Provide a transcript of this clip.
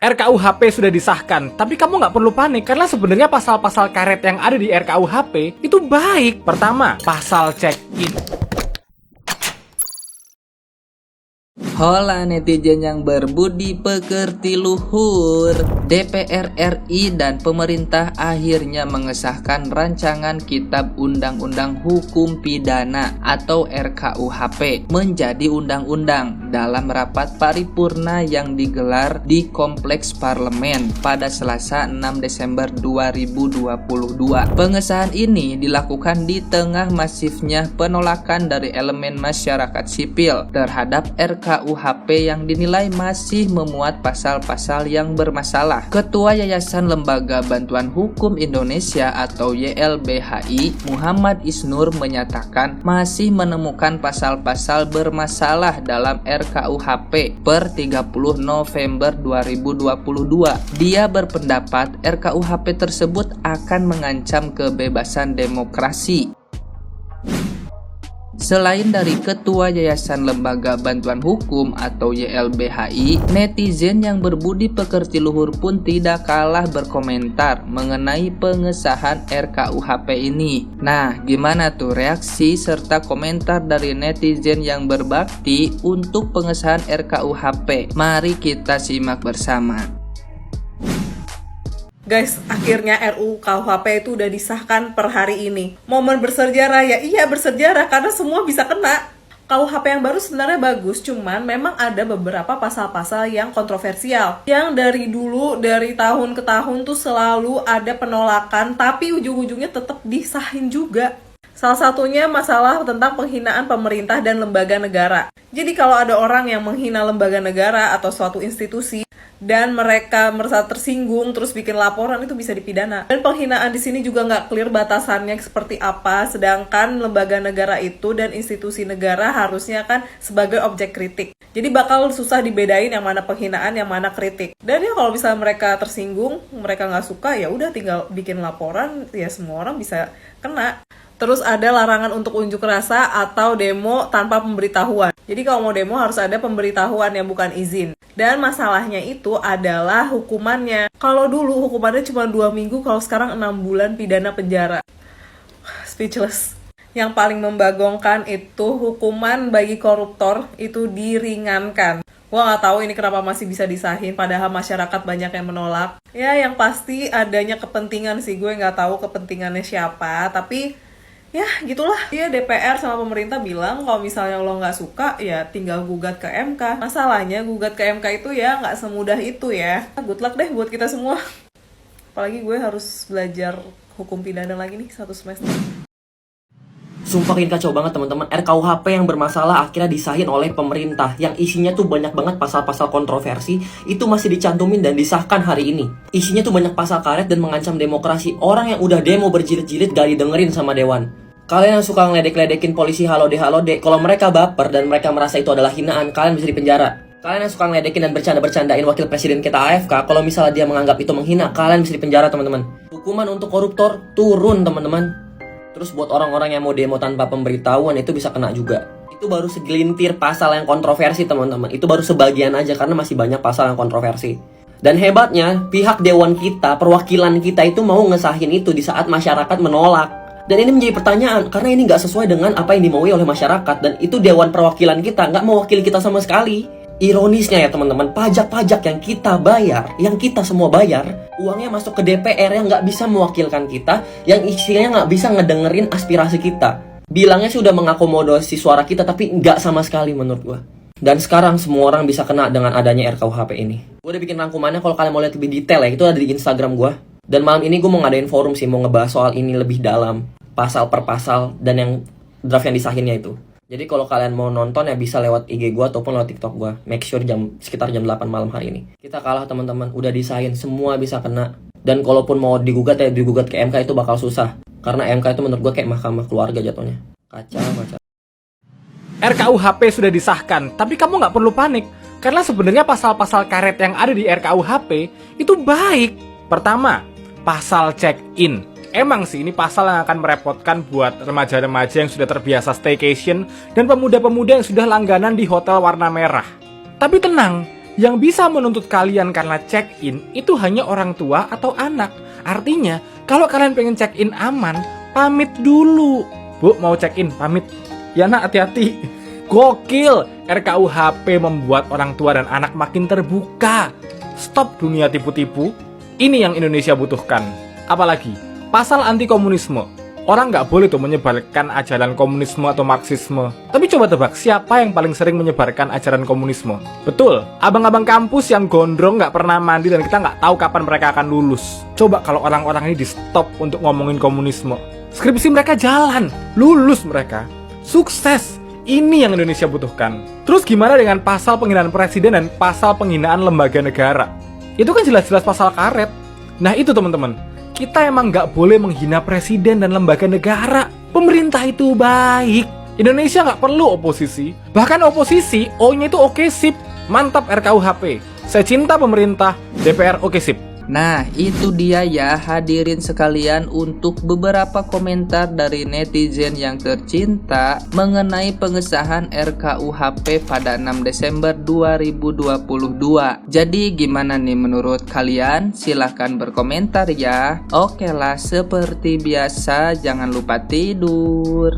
RKUHP sudah disahkan, tapi kamu nggak perlu panik karena sebenarnya pasal-pasal karet yang ada di RKUHP itu baik. Pertama, pasal check-in. Hola netizen yang berbudi pekerti luhur. DPR RI dan pemerintah akhirnya mengesahkan rancangan Kitab Undang-Undang Hukum Pidana atau RKUHP menjadi undang-undang dalam rapat paripurna yang digelar di Kompleks Parlemen pada Selasa 6 Desember 2022. Pengesahan ini dilakukan di tengah masifnya penolakan dari elemen masyarakat sipil terhadap RKUHP yang dinilai masih memuat pasal-pasal yang bermasalah. Ketua Yayasan Lembaga Bantuan Hukum Indonesia atau YLBHI, Muhammad Isnur menyatakan masih menemukan pasal-pasal bermasalah dalam RKUHP per 30 November 2022. Dia berpendapat RKUHP tersebut akan mengancam kebebasan demokrasi. Selain dari Ketua Yayasan Lembaga Bantuan Hukum atau YLBHI, netizen yang berbudi pekerti luhur pun tidak kalah berkomentar mengenai pengesahan RKUHP ini. Nah, gimana tuh reaksi serta komentar dari netizen yang berbakti untuk pengesahan RKUHP? Mari kita simak bersama. Guys, akhirnya RUU KUHP itu udah disahkan per hari ini. Momen bersejarah ya, iya bersejarah karena semua bisa kena. KUHP yang baru sebenarnya bagus, cuman memang ada beberapa pasal-pasal yang kontroversial. Yang dari dulu, dari tahun ke tahun tuh selalu ada penolakan, tapi ujung-ujungnya tetap disahin juga. Salah satunya masalah tentang penghinaan pemerintah dan lembaga negara. Jadi kalau ada orang yang menghina lembaga negara atau suatu institusi dan mereka merasa tersinggung terus bikin laporan, itu bisa dipidana. Dan penghinaan di sini juga nggak clear batasannya seperti apa, sedangkan lembaga negara itu dan institusi negara harusnya kan sebagai objek kritik. Jadi bakal susah dibedain yang mana penghinaan, yang mana kritik. Dan ya kalau misalnya mereka tersinggung, mereka nggak suka, ya udah tinggal bikin laporan, ya semua orang bisa kena. Terus ada larangan untuk unjuk rasa atau demo tanpa pemberitahuan. Jadi kalau mau demo harus ada pemberitahuan yang bukan izin. Dan masalahnya itu adalah hukumannya. Kalau dulu hukumannya cuma 2 minggu, kalau sekarang 6 bulan pidana penjara. Speechless. Yang paling membagongkan itu hukuman bagi koruptor itu diringankan. Gua nggak tahu ini kenapa masih bisa disahin, padahal masyarakat banyak yang menolak. Ya yang pasti adanya kepentingan sih, gue nggak tahu kepentingannya siapa, tapi ya gitulah. Dia DPR sama pemerintah bilang kalau misalnya lo nggak suka ya tinggal gugat ke MK. Masalahnya gugat ke MK itu ya nggak semudah itu ya. Good luck deh buat kita semua. Apalagi gue harus belajar hukum pidana lagi nih 1 semester. Sumpah ini kacau banget teman-teman. RKUHP yang bermasalah akhirnya disahin oleh pemerintah, yang isinya tuh banyak banget pasal-pasal kontroversi, itu masih dicantumin dan disahkan hari ini. Isinya tuh banyak pasal karet dan mengancam demokrasi. Orang yang udah demo berjilid-jilid gak didengerin sama dewan. Kalian yang suka ngeledek-ledekin polisi halo deh, kalau mereka baper dan mereka merasa itu adalah hinaan, kalian bisa dipenjara. Kalian yang suka ngeledekin dan bercanda-bercandain wakil presiden kita AFK, kalau misalnya dia menganggap itu menghina, kalian bisa dipenjara teman-teman. Hukuman untuk koruptor turun teman-teman. Terus buat orang-orang yang mau demo tanpa pemberitahuan itu bisa kena juga. Itu baru segelintir pasal yang kontroversi teman-teman. Itu baru sebagian aja karena masih banyak pasal yang kontroversi. Dan hebatnya pihak dewan kita, perwakilan kita itu mau ngesahin itu di saat masyarakat menolak. Dan ini menjadi pertanyaan karena ini nggak sesuai dengan apa yang dimaui oleh masyarakat. Dan itu dewan perwakilan kita nggak mewakili kita sama sekali. Ironisnya ya teman-teman, pajak-pajak yang kita bayar, yang kita semua bayar, uangnya masuk ke DPR yang nggak bisa mewakilkan kita, yang isinya nggak bisa ngedengerin aspirasi kita. Bilangnya sudah mengakomodasi suara kita, tapi nggak sama sekali menurut gua. Dan sekarang semua orang bisa kena dengan adanya RKUHP ini. Gue udah bikin rangkumannya, kalau kalian mau lihat lebih detail ya, itu ada di Instagram gua. Dan malam ini gue mau ngadain forum sih, mau ngebahas soal ini lebih dalam, pasal per pasal, dan yang draft yang disahinnya itu. Jadi kalau kalian mau nonton ya bisa lewat IG gue ataupun lewat TikTok gue. Make sure sekitar jam 8 malam hari ini. Kita kalah teman-teman, udah disahin, semua bisa kena. Dan kalaupun mau digugat ya digugat ke MK itu bakal susah. Karena MK itu menurut gue kayak mahkamah keluarga jatuhnya. Kacau. RKUHP sudah disahkan, tapi kamu nggak perlu panik. Karena sebenarnya pasal-pasal karet yang ada di RKUHP itu baik. Pertama, pasal check-in. Emang sih ini pasal yang akan merepotkan buat remaja-remaja yang sudah terbiasa staycation dan pemuda-pemuda yang sudah langganan di hotel warna merah. Tapi tenang, Yang bisa menuntut kalian karena check-in itu hanya orang tua atau anak. Artinya, kalau kalian pengen check-in aman, pamit dulu. Bu, mau check-in, pamit. Ya nak, hati-hati. Gokil, RKUHP membuat orang tua dan anak makin terbuka. Stop dunia tipu-tipu. Ini yang Indonesia butuhkan. Apalagi, pasal anti komunisme. Orang nggak boleh tuh menyebarkan ajaran komunisme atau marxisme. Tapi coba tebak, siapa yang paling sering menyebarkan ajaran komunisme? Betul, abang-abang kampus yang gondrong nggak pernah mandi dan kita nggak tahu kapan mereka akan lulus. Coba kalau orang-orang ini di stop untuk ngomongin komunisme. Skripsi mereka jalan, lulus mereka. Sukses, ini yang Indonesia butuhkan. Terus gimana dengan pasal penghinaan presiden dan pasal penghinaan lembaga negara? Itu kan jelas-jelas pasal karet. Nah itu teman-teman, kita emang nggak boleh menghina presiden dan lembaga negara. Pemerintah itu baik. Indonesia nggak perlu oposisi. Bahkan oposisi, O-nya itu oke sip. Mantap RKUHP. Saya cinta pemerintah, DPR oke sip. Nah, itu dia ya hadirin sekalian untuk beberapa komentar dari netizen yang tercinta mengenai pengesahan RKUHP pada 6 Desember 2022. Jadi gimana nih menurut kalian? Silahkan berkomentar ya. Oke lah, seperti biasa jangan lupa tidur.